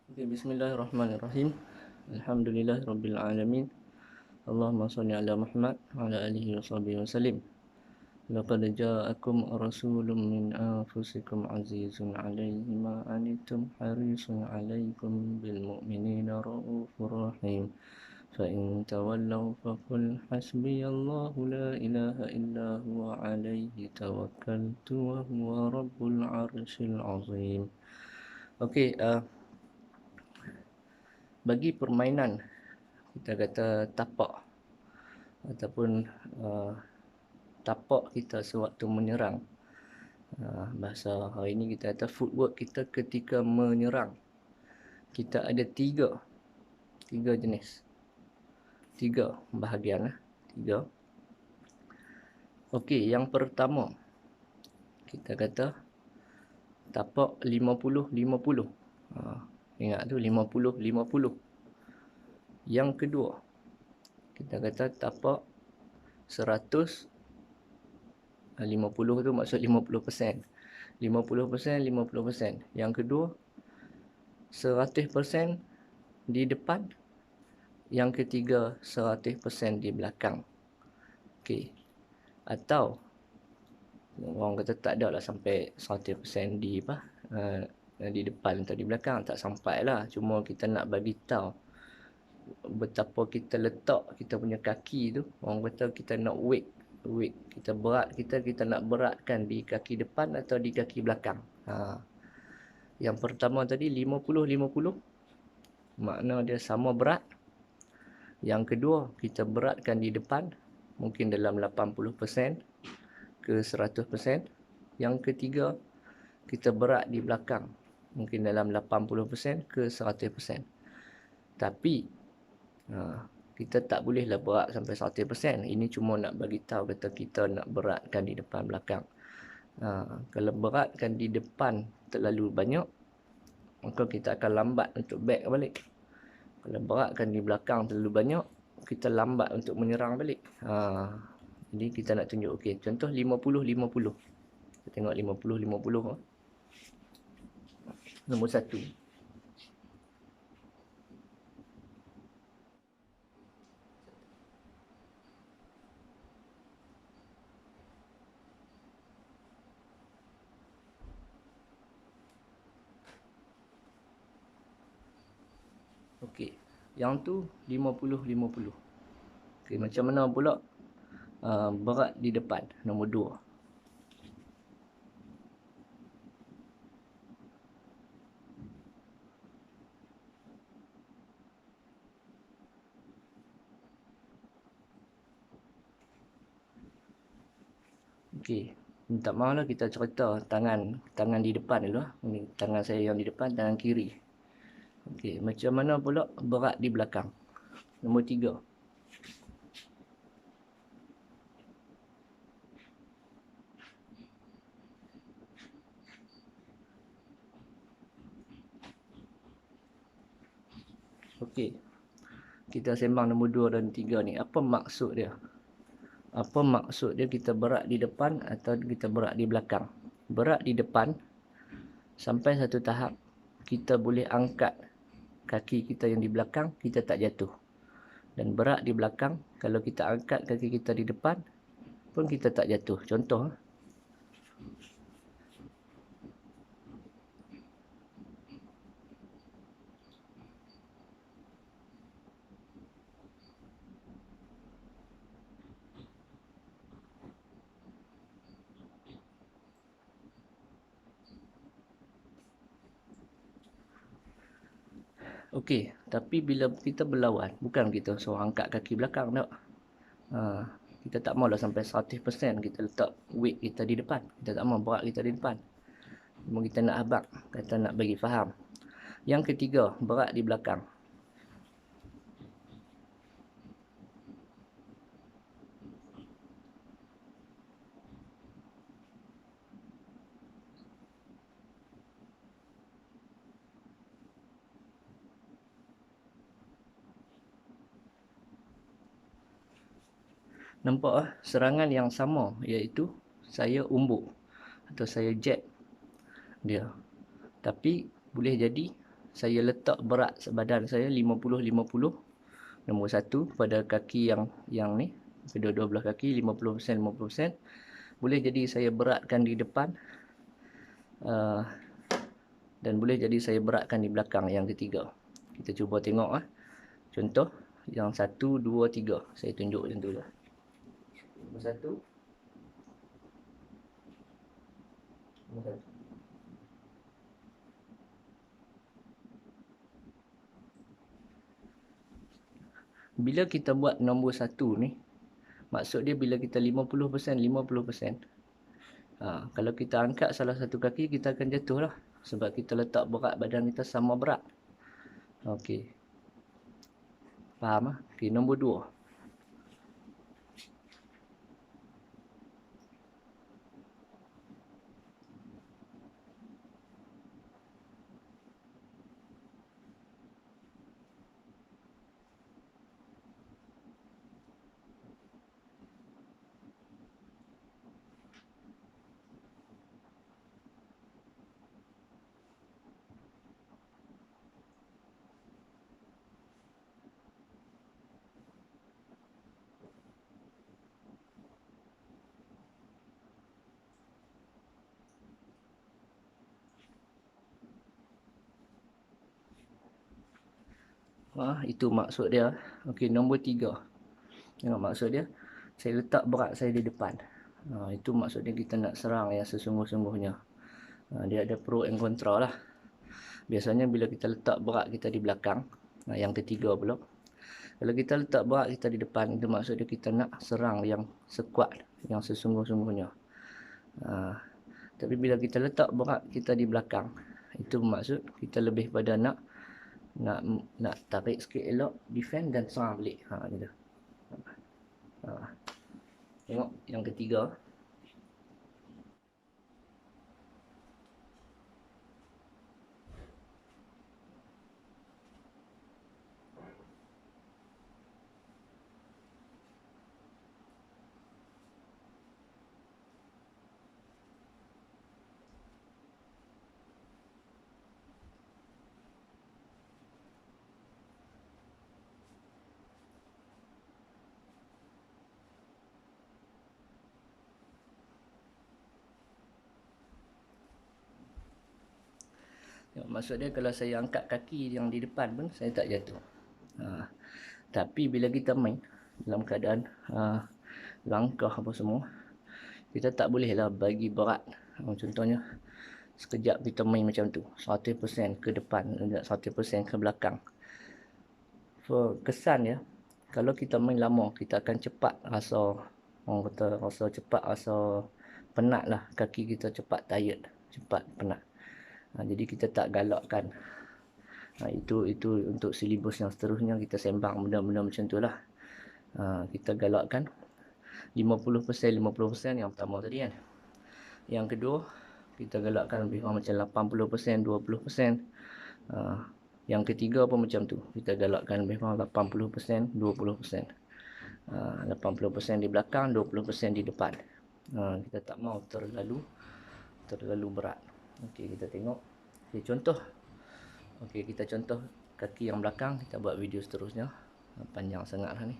Okay, bismillahirrahmanirrahim. Alhamdulillahirabbil alamin. Allahumma shalli ala Muhammad wa ala alihi washabihi wasallim. Laqad ja'akum rasulun min anfusikum azizun 'alaihi ma anittum harisun 'alaikum bil mu'minina raufur rahim. Fa in tawallaw faqul hasbiyallahu la ilaha illa huwa 'alaihi tawakkaltu wa huwa rabbul 'arsyil 'azim. Okey, bagi permainan kita kata tapak ataupun uh, tapak kita sewaktu menyerang, bahasa hari ini kita kata footwork kita ketika menyerang, kita ada tiga jenis, tiga bahagian. Tiga. Okey, yang pertama kita kata tapak 50-50. Ingat tu 50-50. Yang kedua kita kata tapak 100, 50 tu maksud 50%. 50%, 50%. Yang kedua 100% di depan. Yang ketiga 100% di belakang. Okey. Atau orang kata tak ada lah sampai 100% di di depan atau di belakang, tak sampai lah. Cuma kita nak bagi tahu betapa kita letak kita punya kaki tu. Orang kata kita nak weight kita berat kita nak beratkan di kaki depan atau di kaki belakang. Yang pertama tadi 50-50, makna dia sama berat. Yang kedua kita beratkan di depan, mungkin dalam 80% ke 100%. Yang ketiga kita berat di belakang, mungkin dalam 80% ke 100%. Tapi kita tak bolehlah berat sampai 100%. Ini cuma nak bagi tahu kata kita nak beratkan di depan belakang. Kalau beratkan di depan terlalu banyak, maka kita akan lambat untuk back balik. Kalau beratkan di belakang terlalu banyak, kita lambat untuk menyerang balik. Jadi kita nak tunjuk, okey, contoh 50-50. Kita tengok 50-50. Nombor 1. Okey, yang tu 50-50. Okey, macam mana pula berat di depan, nombor 2. Okey, minta maaf lah kita cerita tangan di depan dulu lah. Ini tangan saya yang di depan, tangan kiri. Okey, macam mana pula berat di belakang, nombor 3. Okey, kita sembang nombor 2 dan 3 ni. Apa maksud dia? Apa maksud dia kita berat di depan atau kita berat di belakang? Berat di depan, sampai satu tahap kita boleh angkat kaki kita yang di belakang, kita tak jatuh. Dan berat di belakang, kalau kita angkat kaki kita di depan pun kita tak jatuh. Contoh, okey, tapi bila kita berlawan, bukan kita suruh angkat kaki belakang tak. Kita tak maulah sampai 100% kita letak weight kita di depan. Kita tak mau berat kita di depan. Cuma kita nak abang, kata nak bagi faham. Yang ketiga, berat di belakang. Nampak serangan yang sama, iaitu saya umbuk atau saya jab dia. Tapi boleh jadi saya letak berat badan saya 50-50. Nombor 1 pada kaki yang ni, kedua-dua belah kaki 50%, 50%. Boleh jadi saya beratkan di depan dan boleh jadi saya beratkan di belakang yang ketiga. Kita cuba tengok contoh yang 1, 2, 3. Saya tunjuk macam tu lah. Nombor 1. Nombor 1. Bila kita buat nombor 1 ni, maksud dia bila kita 50%, 50%. Kalau kita angkat salah satu kaki, kita akan jatuh lah. Sebab kita letak berat badan kita sama berat. Okey. Faham lah? Okey, nombor 2. Itu maksud dia. Okey, nombor 3. Tengok maksud dia. Saya letak berat saya di depan. Itu maksudnya kita nak serang yang sesungguh-sungguhnya. Dia ada pro and kontra lah. Biasanya bila kita letak berat kita di belakang, yang ketiga pula. Kalau kita letak berat kita di depan, itu maksudnya kita nak serang yang sekuat, yang sesungguh-sungguhnya. Tapi bila kita letak berat kita di belakang, itu maksud kita lebih pada nak tarik sikit elok, defend dan serang balik. Gitu. Tengok yang ketiga. Maksud dia kalau saya angkat kaki yang di depan pun saya tak jatuh. Tapi bila kita main dalam keadaan langkah apa semua, kita tak bolehlah bagi berat. Contohnya sekejap kita main macam tu, 100% ke depan, 100% ke belakang. Kesan ya, kalau kita main lama, kita akan cepat rasa, orang kata rasa cepat, rasa penat lah. Kaki kita cepat tired, cepat penat. Jadi kita tak galakkan. Itu untuk silibus yang seterusnya kita sembang benda-benda macam tu lah. Kita galakkan 50%, 50% yang pertama tadi kan. Yang kedua, kita galakkan lebih kurang macam 80%, 20%. Yang ketiga pun macam tu. Kita galakkan lebih kurang 80%, 20%. 80% di belakang, 20% di depan. Kita tak mau terlalu berat. Okey, kita tengok. Okey, contoh. Okey, kita contoh kaki yang belakang. Kita buat video seterusnya. Panjang sangat lah ni.